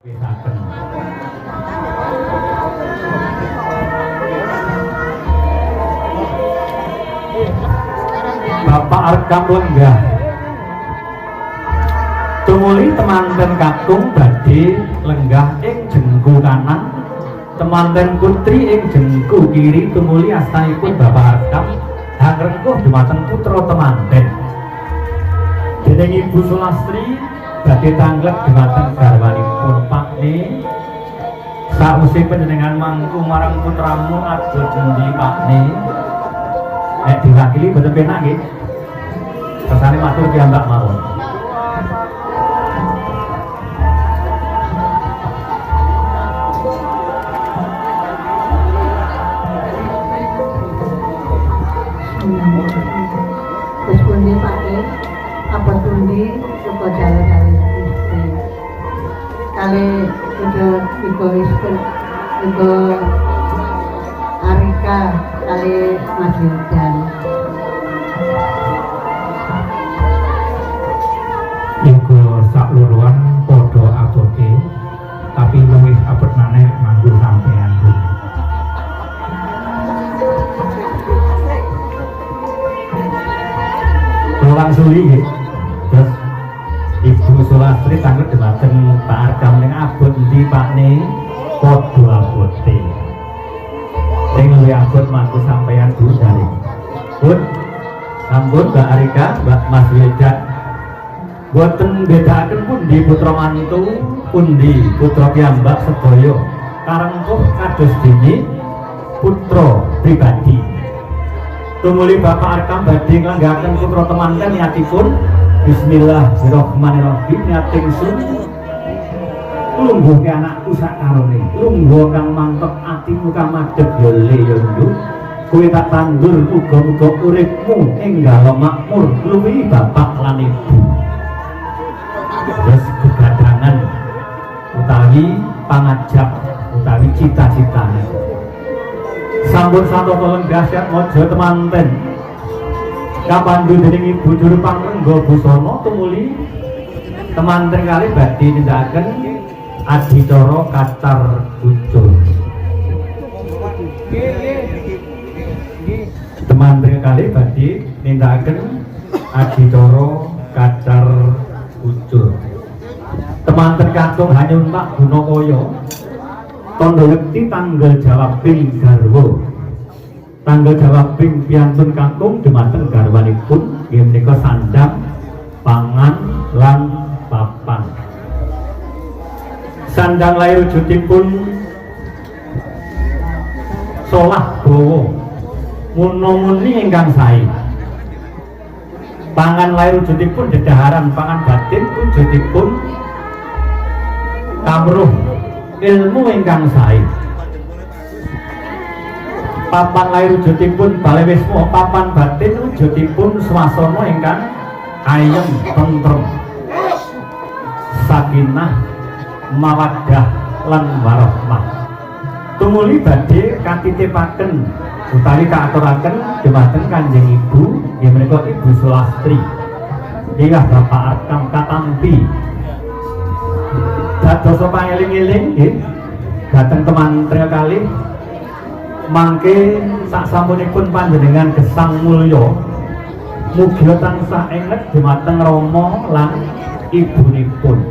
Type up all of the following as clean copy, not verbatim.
Bapak Arkam lenggah tumuli temanten kakung badhe lenggah ing jengku kanan, temanten putri ing jengku kiri tumuli astanipun Bapak Arkam hangrengkuh dumateng putra temanten. Dening Ibu Sulastri badhe tangglet dumateng garwanipun Pakne. Sausé panjenengan mangku marang putramu adus endi Pakne? Nek diwakili boten penak nggih. Kersane matur piyambak mawon. Terus pundi Pakne? Apa pundi suka jalan-jalan istri? Kali udah Ibu Arika kali Mas Yudan. Iku sakluruhan padha abote, tapi luwih abot maneh nganggo sampean. Pulang suli nggih. Terus Ibu Sulastri tangglet dumateng Pak Arkam ning abot endi Pakne? Padha abote. Sing luwih abot mangku sampean Bu dari. Pun sampun Mbak Arika, Mbak Mas Yudan. Boten bedakaken pundi putra mantu, pundi putra piyambak sedaya karengkuh kados dene putra pribadi. Tumuli Bapak Arkam badhe nglanggahaken putra temanten niatipun Bismillahirrahmanirrahim niating sun lungguh ke anakku sakarone, lungguh kang mantep atimu kang madhep yo le yo nduk. Kowe tak tandur muga-muga uripmu enggal makmur luwihi bapak lan ibu. Terus kegadangan utawi pangajap utawi cita-citane sampun santata lenggah syat mojo temanten kapandu dening Ibu Juru Pangrengga Busana tumuli temanten kali badhe nindakaken adicara kacar ucul. Temanten kali badhe nindakaken adicara kacar ucul. Temanten kakung hanyun Pak Gunakaya tandha wekti tanggal jawabing garwa. Tanggal jawabing piyantun kakung dumateng garwanipun inggih menika sandhang, pangan lan papan. Sandhang lair wujudipun solah bawa muna-muni ingkang sae. Pangan lair wujudipun dedaharan, pangan batin wujudipun kamruh ilmu ingkang sae. Papan lair wujudipun balewisma, papan batin wujudipun swasana ingkang ayem tentrem, sakinah mawaddah lan warahmah. Tumuli badhe katitipaken utawi kaaturaken dumateng Kanjeng Ibu inggih menika Ibu Sulastri inggih Bapak Arkam katampi dadosa pangeling-eling nggih dhateng temanten kalih mangke saksampunipun panjenengan gesang mulya mugi tansah enget dumateng Rama lan ibunipun.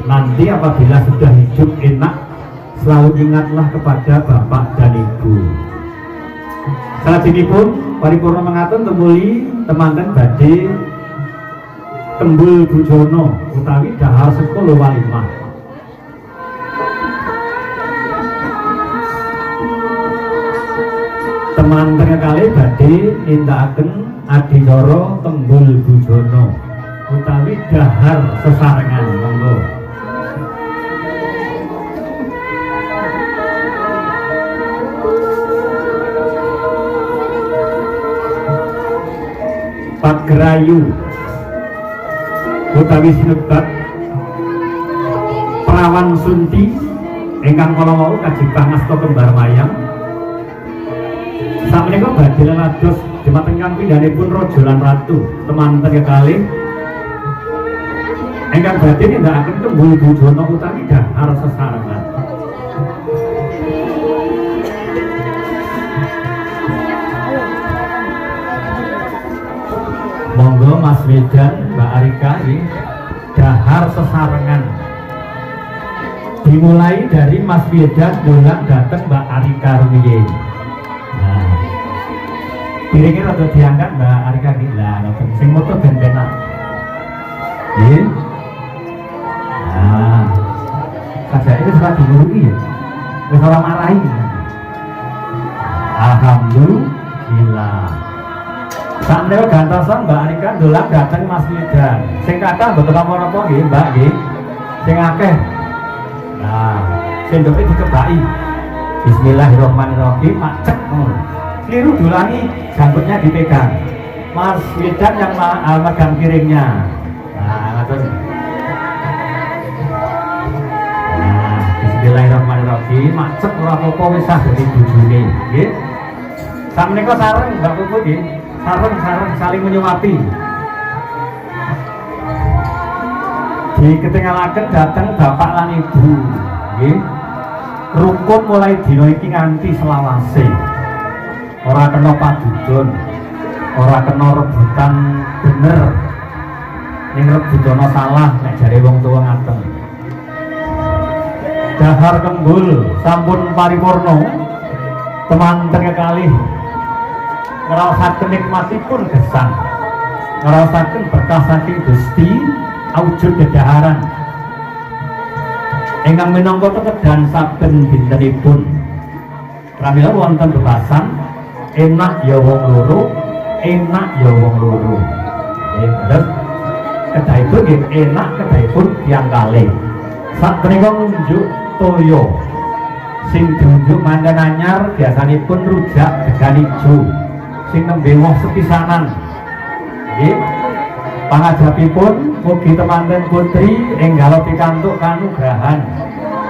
Nanti apabila sudah hidup enak selalu ingatlah kepada Bapak dan Ibu. Salajengipun paripurna mengaten tumuli temanten badhe tembul bujana utawi dahar sekolo walimah. Temanten kali badhe nindakaken adicara tembul bujana utawi dahar sesarengan. Monggo. Pagrayu utawi sinebat Prawan Sunti ingkang kala wau kajipang asta kembar mayang sakmenika badhe lelados dumateng kang pindhanipun raja lan ratu temanten kekalih ingkang badhe nindakaken tembung bujana utawi dahar sesarengan. Monggo Mas Wedan, Mbak Arika ini dahar sesarengan. Dimulai dari Mas Wedan dolan dateng Mbak Arika rumiyin. Nah, piringnya rada diangkat Mbak Arika iki. Lah, sing moto ben penak. Nggih. Nah, sajake wis ora diluruki ya. Wis ora marahi. Alhamdulillah. Sampai gantosan Mbak Arika dolan dateng Mas Wedan. Sing kathah mboten napa-napa nggih, Mbak nggih. Sing akeh. Nah, sendoke dikebaki. Bismillahirrahmanirrahim, macet ngono. Keliru dulangi, janggutnya dipegang. Mas Wedan yang megang piringnya. Nah, ngatur. Nah, bismillahirrahmanirrahim, macet ora apa-apa wis sah dadi bojone, nggih. Sakmenika sareng Mbak Puput nggih. Sareng saling menyuapi. Diketingalaken dateng bapak lan ibu, nggih. Rukun mulai dina iki nganti selawase. Ora kena padudon, ora kena rebutan bener. Ning rebutana salah nek jare wong tuwa ngaten. Dahar kembul sampun paripurna. Temanten kekalih ngraosaken nikmatipun gesang. Ngraosaken berkah saking Gusti awujud dedaharan ingkang minangka tetedan saben dintenipun pramila wonten bebasan enak ya wong loro enak ya wong loro terus kedahipun nggih enak kedahipun tiyang kalih sakmenika nunjuk toya sing diunjuk manten anyar biasanipun rujak degan ijo sing nembe woh sepisanan nggih. Pangajapipun mugi temanten putri enggal pikantuk kanugrahan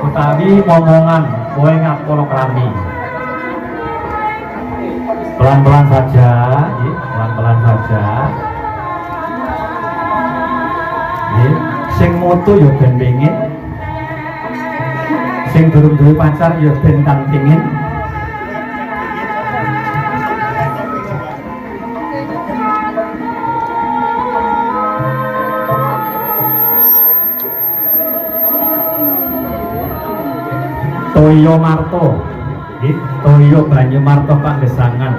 utawi momongan kowe ngapura krami. Pelan-pelan saja, pelan-pelan saja. Sing moto ya ben pengin, sing durung duwe pacar ya ben kang pengin. Toyo Marto, Toyo Banyu Marto Panggesangan,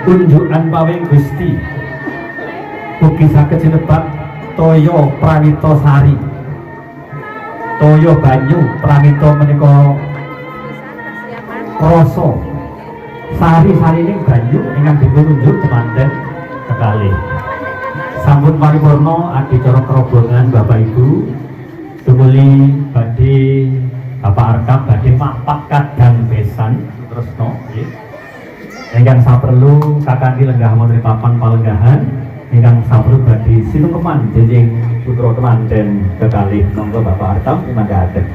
unjukan pawing Gusti. Ugi saged sinebat Toyo Prawito Sari. Toyo Banyu Prawito menika rasa. Sari-sarining banyu ingkang dipun unjuk temanten kekalih. Sampun paripurna adicara kerobongan Bapak Ibu. Tumuli badhe Bapak Arkam badhe papak kadang besan tresno nggih. Ingkang saperlu kakangge lenggah wonten papan palenggahan ingkang saperlu badhe sinungkeman dening putra temanten kekalih monggo Bapak Arkam manggahaken.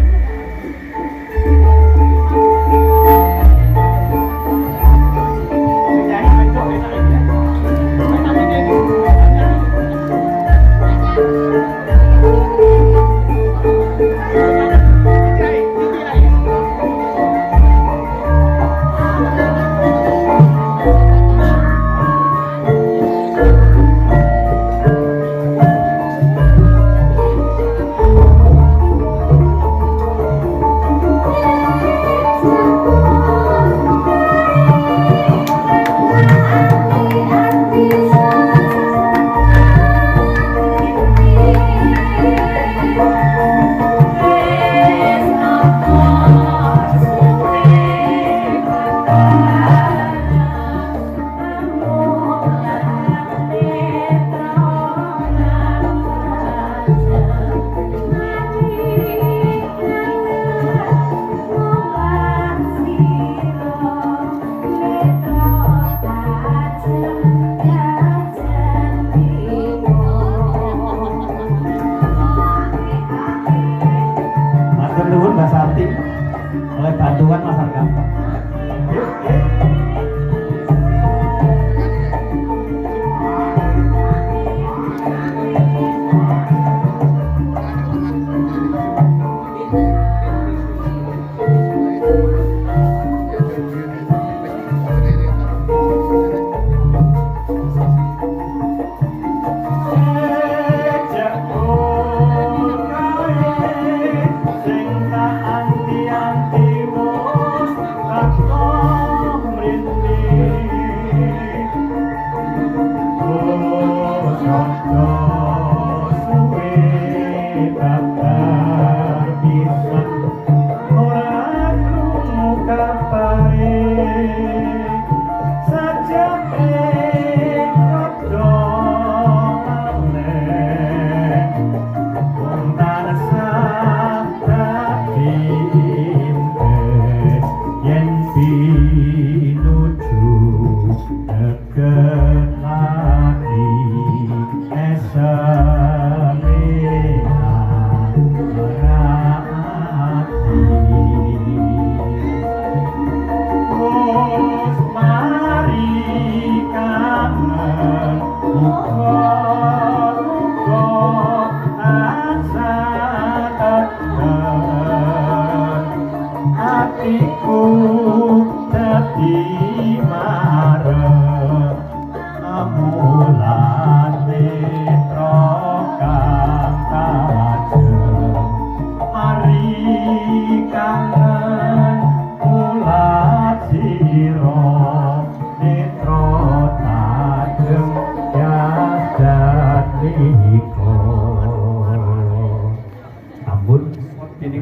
Oleh bantuan masyarakat.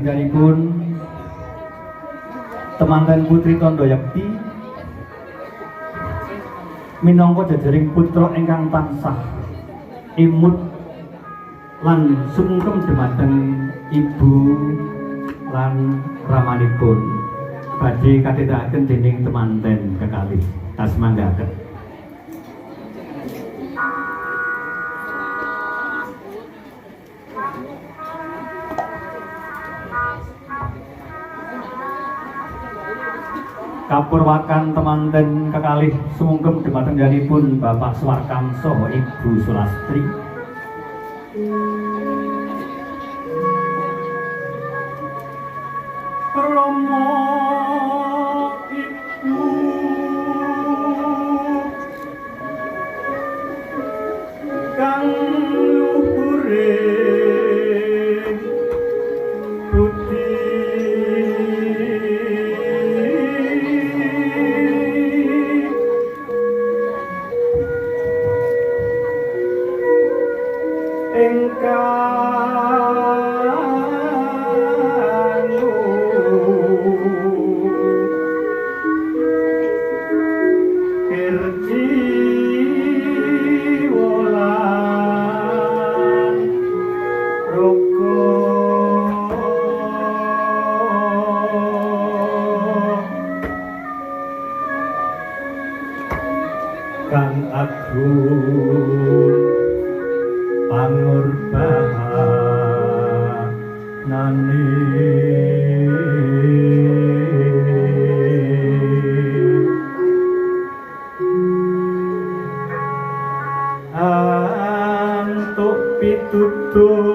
panjenenganipun temanten Putri Tondo Yakti minangka jajaring putra ingkang tansah imut lan sumungkem dhumateng ibu lan ramanipun badhe katindakaken dening temanten kekalih tasmanggaken. Kapurwakan temanten kekalih sumungkem dhumateng danipun Bapak Swarkam saha Ibu Sulastri. Rama iku kang luhure budi kang agung pangorbanane antuk pitutur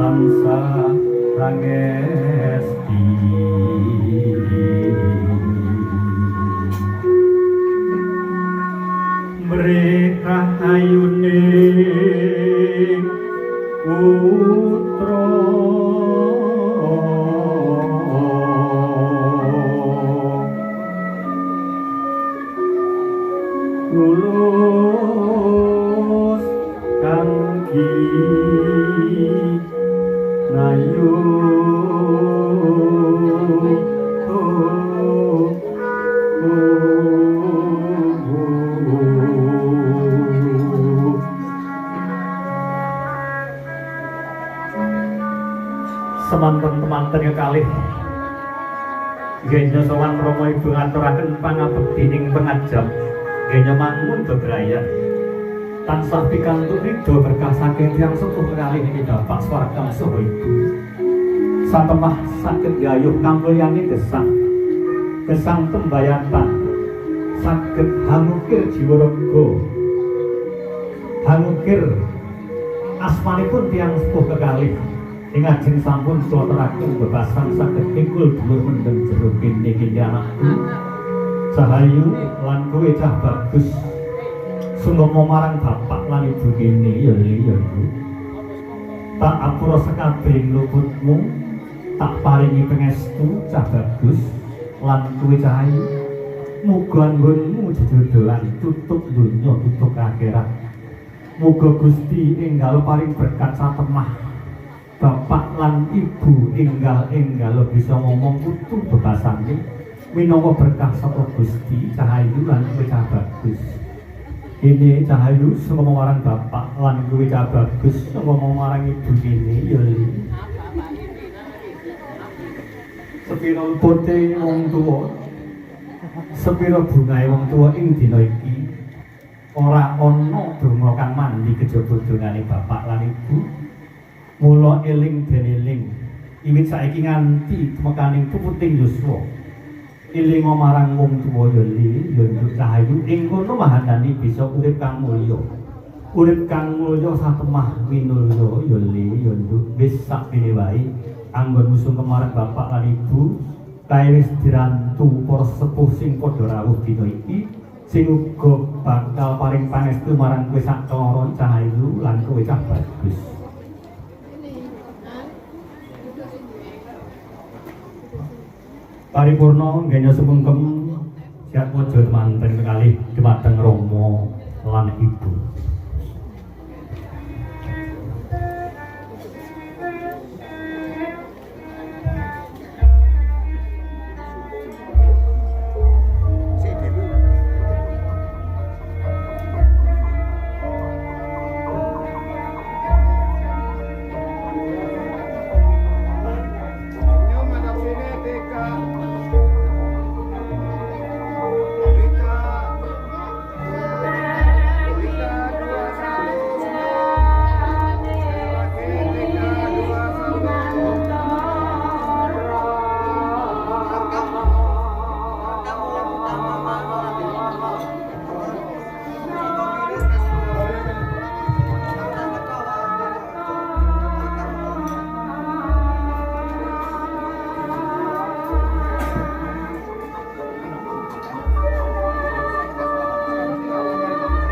tansah rangesti mereka ayune putra tulus kangge Nayu semanten-temanten kekalih genya sowan Rama Ibu ngaturaken pangabektining pengajap genya mangun bebrayat tansah pikantuk ridho berkah saking tiyang sepuh kekalih niki Bapak Swarkam saha Ibu satemah saged gayuh kamulyaning gesang pembayatan saged hangukir jiwa raga hangukir asmanipun tiyang sepuh kekalih ing ajeng sampun sloteraken bebasan saged ingkul dhuwur mendeng jero kene iki anakku Cahayu lan kowe cah bagus sungguh marang bapak lan ibu kene ya ya tak apura sekabehing luputmu tak paringi pangestu cah bagus lan kowe Cahayu muga anggonmu jejodohan tutup donya tutup akhirat muga Gusti enggal paring berkat satemah bapak lan ibu enggal bisa ngomong putu bebasane minangka berkah saka Gusti Cahayu lan kowe cah bagus. Ini Cahayu sing marang bapak lan kowe cah bagus sing marang ibu kene ya sepira pote wong tuwa sepira bungae wong tuwa ing dina iki ora ana donga kang mandi kejaba dongane bapak lan ibu mula eling den eling wiwit saiki nganti mekaning puputing yuswa eling marang wong tuwa ya Cahayu ing kono mahanani bisa urip kang mulya satemah winulya ya wis sakmene wae anggon musung kemarang bapak lan ibu kae wis dirantu para sepuh sing padha rawuh dina iki sing uga bakal paring pangestu marang kowe sak keloro cahayu lan kowe cah bagus. Paripurna nggenya sumungkem siat waja temanten kekalih dumateng Rama lan Ibu.